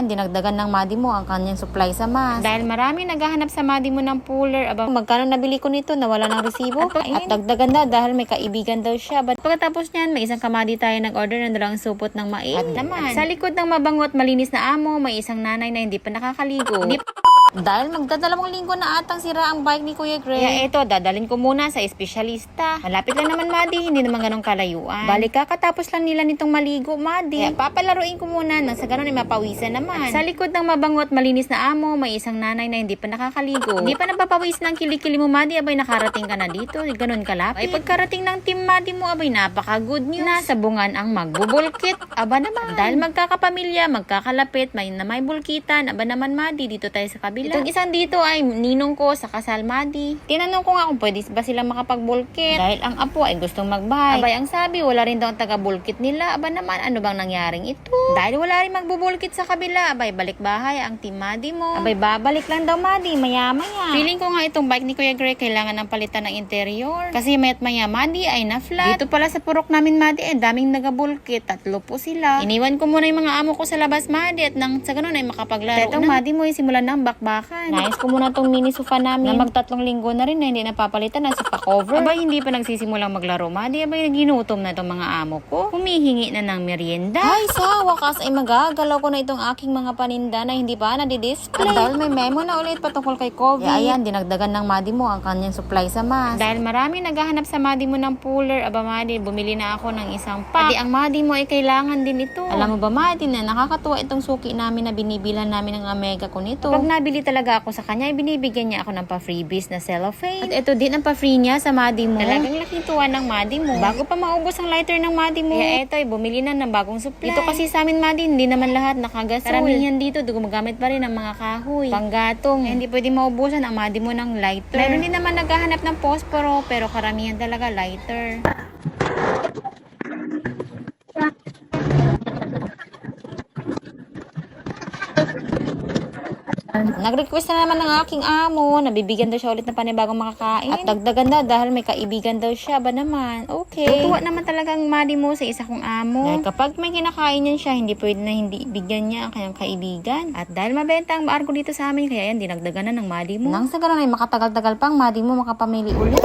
Dinagdagan ng madi mo ang kanyang supply sa mask. Dahil marami naghahanap sa madi mo ng puller. Aba, magkano nabili ko nito? Nawala ng resibo. At dagdagan daw dahil may kaibigan daw siya. But pagkatapos niyan, may isang kamadi tayo nag-order ng dalang supot ng mais. At naman, sa likod ng mabango at malinis na amo, may isang nanay na hindi pa nakakaligo. Dahil magdadalawang linggo na atang sira ang bike ni Kuya Greg. Kaya eto, dadalhin ko muna sa espesyalista. Malapit lang naman, Madi. Hindi naman ganong kalayuan. Balik kakatapos lang nila nitong maligo, Madi. Kaya papalaruin ko muna nang sa ganon ay mapawisan naman. At sa likod ng mabango at malinis na amo, may isang nanay na hindi pa nakakaligo. Hindi pa napapawis ng kilikili mo, Madi. Abay, nakarating ka na dito. Ganon kalapit. Ay, pagkarating ng team, Madi mo, abay, napaka-good news. Nasa bungan ang magbubulkit. Aba naman. Dahil magkakapamilya, magkakalapit, may bulkitan. Aba naman, Madi. Dito tayo sa kabila. Itong isang dito ay ninong ko sa kasal, Madi. Tinanong ko nga kung pwede ba sila makapag-bulkit. Dahil ang apo ay gustong magbahay. Abay, ang sabi, wala rin daw ang taga-bulkit nila. Aba naman, ano bang nangyaring ito? Dahil wala rin magbubulkit sa kabila. Abay, balik bahay ang team Madi mo. Abay, babalik lang daw, Madi. Maya-maya. Feeling ko nga itong bike ni Kuya Greg kailangan ng palitan ng interior. Kasi mayat maya, Madi ay na-flat. Dito pala sa purok namin, Madi, ay daming nagabulkit. 3 po sila. Iniwan ko muna yung mga amo ko sa labas, Madi. At nang sa ganun ay makapaglaro na. Madi mo ay simulan ng bakbakan. Nais ko muna tong mini sofa namin na mag3 linggo na rin na hindi napapalitan na sa pa-cover. Abay, hindi pa nagsisimulang maglaro, Madi. Abay, ginutom na itong mga amo ko. Humihingi na ng merienda. Ay, sa wakas ay magagalaw ko na itong aking mga paninda na hindi pa nadidisplay. At dahil may memo na ulit patungkol kay COVID. Kaya ayan, dinagdagan ng Madi mo ang kanyang supply sa mask. Dahil marami naghahanap sa Madi mo ng puller. Aba, Madi, bumili na ako ng isang pack. Pati ang Madi mo ay kailangan din ito. Alam mo ba, Madi, na nakakatuwa itong suki namin na binibilan namin ng Omega ko nito. Pag nabili talaga ako sa kanya, ay binibigyan niya ako ng pa-freebies na cellophane. At ito din ang pa-free niya sa Madi mo. Talagang laking tuwa ng Madi mo. Bago pa maubos ang lighter ng Madi mo. Kaya ito ay bumili na ng bagong supply. Dito kasi sa amin, Madi, hindi naman lahat nakagasol. Karamihan dito, gumagamit pa rin ng mga kahoy, panggatong. Hindi pwede maubusan ang Madi mo ng lighter. Meron din naman naghahanap ng posporo, pero karamihan talaga lighter. Nag-request na naman ng aking amo, nabibigyan daw siya ulit ng panibagong makakain. At dagdagan daw dahil may kaibigan daw siya. Ba naman? Okay. Tutuwa naman talaga ang Madi mo sa isa kong amo. Dahil kapag may kinakain yan siya, hindi pwede na hindi bigyan niya ang kanyang kaibigan. At dahil mabenta ang arko dito sa amin, kaya yan, dinagdagan na ng Madi mo. Nang sa ganun ay makatagal-tagal pang Madi mo makapamili ulit.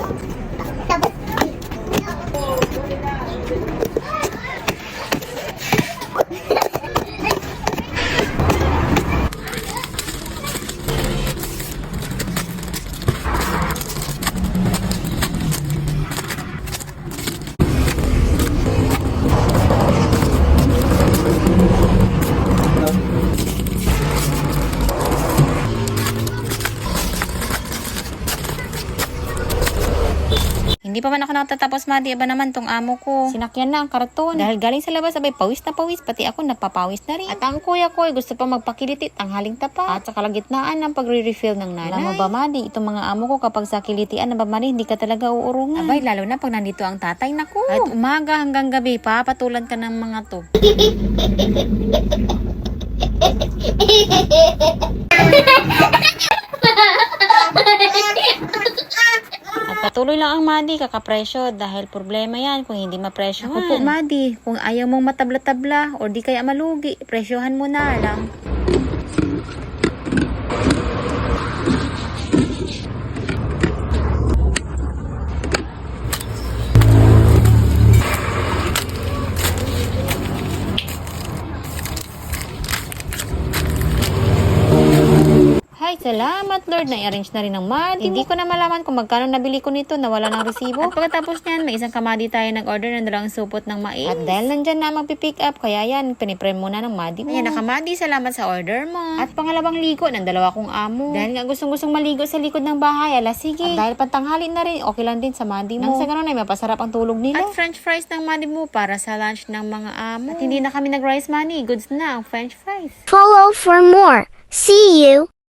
Hindi pa man ako natatapos, Madi. Aba naman tong amo ko. Sinakyan na ang karton. Dahil galing sa labas, abay, pawis na pawis. Pati ako napapawis na rin. At ang kuya ko ay gusto pa magpakilitit ang haling tapat. At sa kalagitnaan ng pagre-refill ng nanay. Alam mo ba, Madi, itong mga amo ko kapag sa kilitian na ba, Madi, hindi ka talaga uurungan. Abay, lalo na pag nandito ang tatay, naku. At umaga hanggang gabi, papatulan ka ng mga to. At patuloy lang ang Madi, kakapresyo dahil problema yan kung hindi mapresyohan. Ako po, Madi, kung ayaw mong matabla-tabla o di kaya malugi, presyohan mo na lang. Ay, salamat Lord, na-arrange na rin ng Madi. Hindi ko na malaman kung magkano nabili ko nito, nawala ng resibo. At pagkatapos niyan, may isang kamadi tayo nag-order ng dalang supot ng mais. At dahil nandyan na magpipick up, kaya yan, piniprem muna ng Madi mo. Ayan, nakamadi, salamat sa order mo. At pangalawang ligo ng dalawa kong amo. Dahil nga gustong maligo sa likod ng bahay, ala sige. At dahil pantanghali na rin, okay lang din sa Madi mo. Nang sa ganun ay mapasarap ang tulog nila. At french fries ng Madi mo para sa lunch ng mga amo. At hindi na kami nag-rice money, goods na ang french fries. Follow for more. See you.